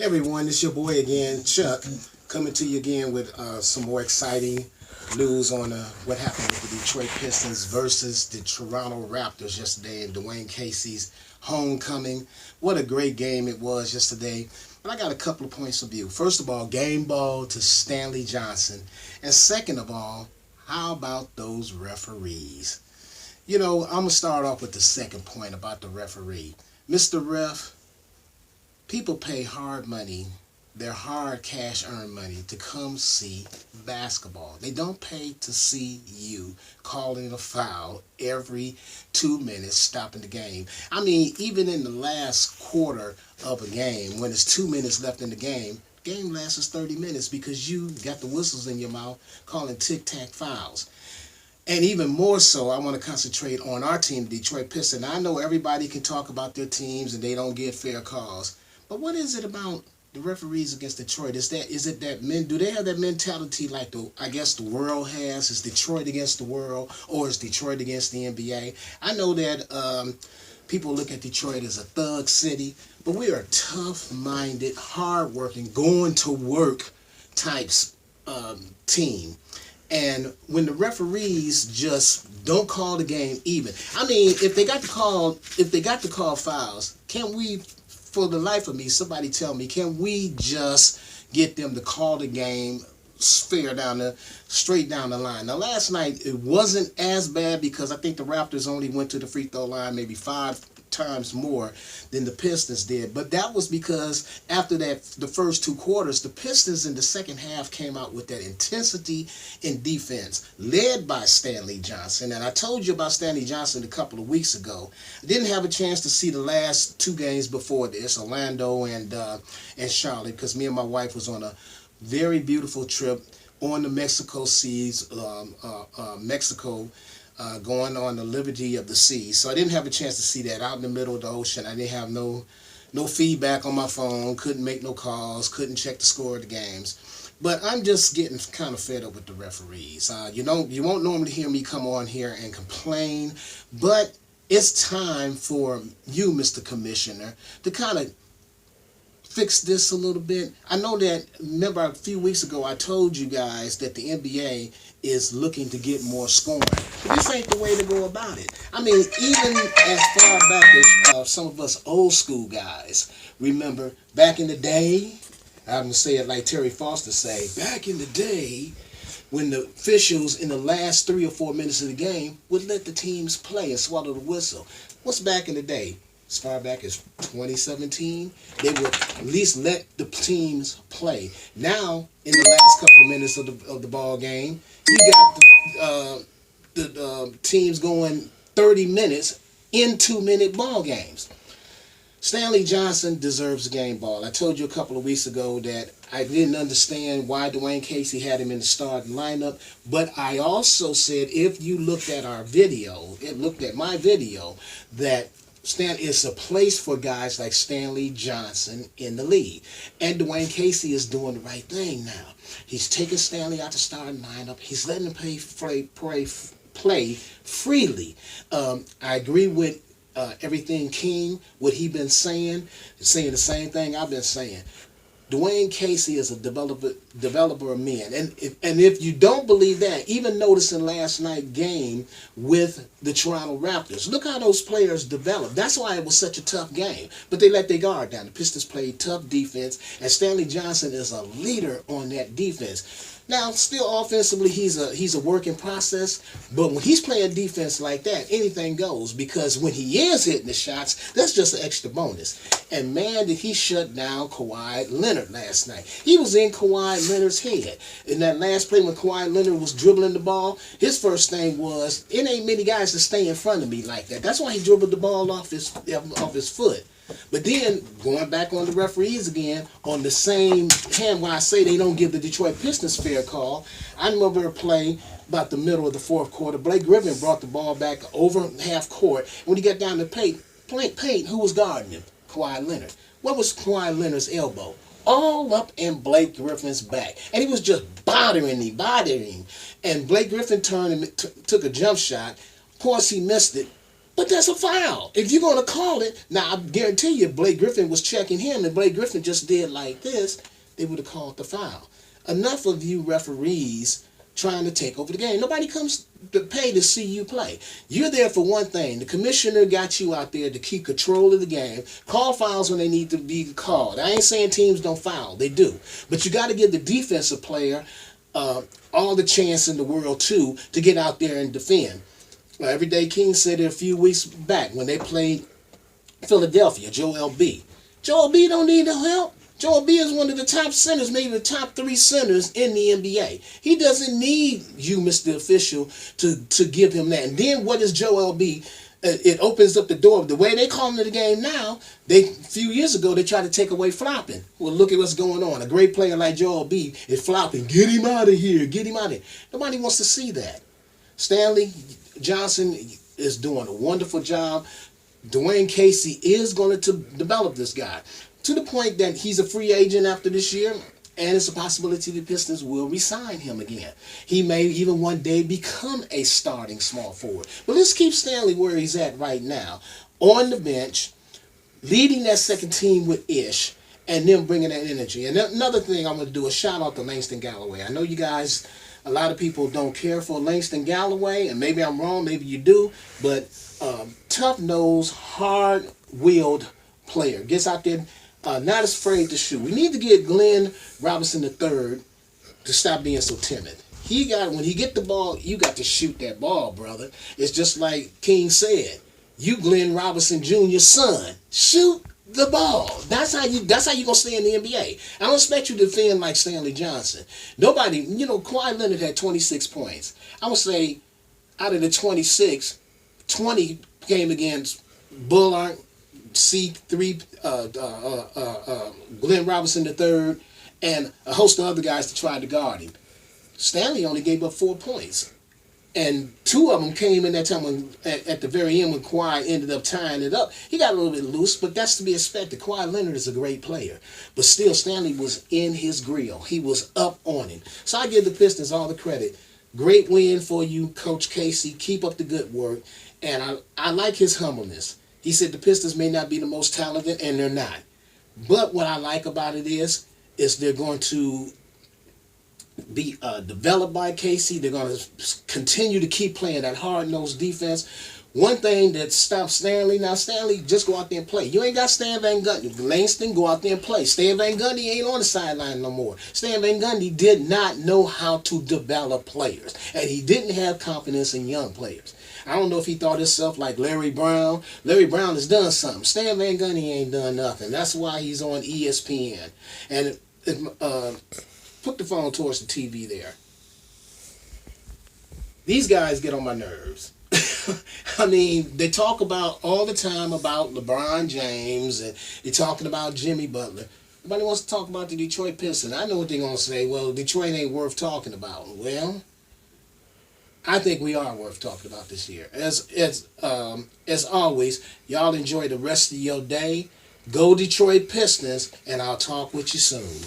Hey everyone, it's your boy again, Chuck, coming to you again with some more exciting news on what happened with the Detroit Pistons versus the Toronto Raptors yesterday in Dwayne Casey's homecoming. What a great game it was yesterday. But I got a couple of points of view. First of all, game ball to Stanley Johnson. And second of all, how about those referees? You know, I'm going to start off with the second point about the referee. Mr. Ref, people pay hard money, their hard cash earned money, to come see basketball. They don't pay to see you calling a foul every 2 minutes, stopping the game. I mean, even in the last quarter of a game, when it's 2 minutes left in the game lasts 30 minutes because you got the whistles in your mouth calling tic-tac fouls. And even more so, I want to concentrate on our team, Detroit Piston. I know everybody can talk about their teams and they don't get fair calls. But what is it about the referees against Detroit? Is it that men, do they have that mentality like the world has? Is Detroit against the world, or is Detroit against the NBA? I know that people look at Detroit as a thug city, but we are a tough-minded, hard-working, going-to-work types team. And when the referees just don't call the game even, I mean, if they got to call fouls, can we? For the life of me, somebody tell me, can we just get them to call the game fair straight down the line? Now, last night, it wasn't as bad because I think the Raptors only went to the free throw line maybe 5 times more than the Pistons did. But that was because after the first 2 quarters, the Pistons in the second half came out with that intensity in defense, led by Stanley Johnson. And I told you about Stanley Johnson a couple of weeks ago. I didn't have a chance to see the last 2 games before this, Orlando and Charlotte, because me and my wife was on a very beautiful trip on the Mexico Seas, Mexico, going on the Liberty of the Seas. So I didn't have a chance to see that out in the middle of the ocean. I didn't have no feedback on my phone, couldn't make no calls, couldn't check the score of the games. But I'm just getting kind of fed up with the referees. You won't normally hear me come on here and complain, but it's time for you, Mr. Commissioner, to kind of fix this a little bit. I know that, remember a few weeks ago I told you guys that the NBA is looking to get more scoring. But this ain't the way to go about it. I mean, even as far back as some of us old school guys remember, back in the day, I'm going to say it like Terry Foster say, back in the day, when the officials in the last 3 or 4 minutes of the game would let the teams play and swallow the whistle. What's back in the day? As far back as 2017, they would at least let the teams play. Now, in the last couple of minutes of the ball game, you got the teams going 30 minutes in 2-minute ball games. Stanley Johnson deserves the game ball. I told you a couple of weeks ago that I didn't understand why Dwayne Casey had him in the starting lineup, but I also said if you looked at my video, that it's a place for guys like Stanley Johnson in the league. And Dwayne Casey is doing the right thing now. He's taking Stanley out the starting lineup. He's letting him play freely. I agree with everything King, what he been saying the same thing I've been saying. Dwayne Casey is a developer of men. And if you don't believe that, even noticing last night's game with the Toronto Raptors, look how those players developed. That's why it was such a tough game. But they let their guard down. The Pistons played tough defense, and Stanley Johnson is a leader on that defense. Now, still offensively, he's a work in process, but when he's playing defense like that, anything goes, because when he is hitting the shots, that's just an extra bonus. And man, did he shut down Kawhi Leonard last night. He was in Kawhi Leonard's head. In that last play when Kawhi Leonard was dribbling the ball, his first thing was, it ain't many guys that stay in front of me like that. That's why he dribbled the ball off his foot. But then, going back on the referees again, on the same hand when I say they don't give the Detroit Pistons fair call, I remember a play about the middle of the 4th quarter. Blake Griffin brought the ball back over half court. When he got down to paint, who was guarding him? Kawhi Leonard. What was Kawhi Leonard's elbow? All up in Blake Griffin's back. And he was just bothering him. And Blake Griffin turned and took a jump shot. Of course, he missed it. But that's a foul. If you're going to call it, now I guarantee you, if Blake Griffin was checking him and Blake Griffin just did like this, they would have called the foul. Enough of you referees trying to take over the game. Nobody comes to pay to see you play. You're there for one thing. The commissioner got you out there to keep control of the game. Call fouls when they need to be called. I ain't saying teams don't foul. They do. But you got to give the defensive player all the chance in the world, too, to get out there and defend. Everyday King said it a few weeks back when they played Philadelphia, Joel B. Joel B don't need no help. Joel B is one of the top centers, maybe the top 3 centers in the NBA. He doesn't need you, Mr. Official, to give him that. And then what is Joel B? It opens up the door. The way they call him the game now, a few years ago, they tried to take away flopping. Well, look at what's going on. A great player like Joel B is flopping. Get him out of here. Get him out of here. Nobody wants to see that. Stanley Johnson is doing a wonderful job. Dwayne Casey is going to develop this guy to the point that he's a free agent after this year, and it's a possibility the Pistons will re-sign him again. He may even one day become a starting small forward. But let's keep Stanley where he's at right now, on the bench, leading that second team with Ish, and then bringing that energy. And another thing I'm going to do is shout out to Langston Galloway. I know you guys, a lot of people don't care for Langston Galloway, and maybe I'm wrong, maybe you do, but tough-nosed, hard-willed player. Gets out there, not as afraid to shoot. We need to get Glenn Robinson III to stop being so timid. When he get the ball, you got to shoot that ball, brother. It's just like King said. You Glenn Robinson Jr.'s son. Shoot the ball. That's how you gonna stay in the NBA. I don't expect you to defend like Stanley Johnson. Nobody, Kawhi Leonard had 26 points. I would say out of the 26, 20 came against Bullard, C3, Glenn Robinson III, and a host of other guys to try to guard him. Stanley only gave up 4 points. And 2 of them came in that time at the very end when Kawhi ended up tying it up. He got a little bit loose, but that's to be expected. Kawhi Leonard is a great player. But still, Stanley was in his grill. He was up on him. So I give the Pistons all the credit. Great win for you, Coach Casey. Keep up the good work. And I like his humbleness. He said the Pistons may not be the most talented, and they're not. But what I like about it is they're going to be developed by Casey. They're going to continue to keep playing that hard-nosed defense. One thing that stops Stanley, now Stanley, just go out there and play. You ain't got Stan Van Gundy. Langston, go out there and play. Stan Van Gundy ain't on the sideline no more. Stan Van Gundy did not know how to develop players, and he didn't have confidence in young players. I don't know if he thought himself like Larry Brown. Larry Brown has done something. Stan Van Gundy ain't done nothing. That's why he's on ESPN. And put the phone towards the TV there. These guys get on my nerves. I mean, they talk about all the time about LeBron James, and they're talking about Jimmy Butler. Nobody wants to talk about the Detroit Pistons. I know what they're going to say. Well, Detroit ain't worth talking about. Well, I think we are worth talking about this year. As always, y'all enjoy the rest of your day. Go Detroit Pistons, and I'll talk with you soon.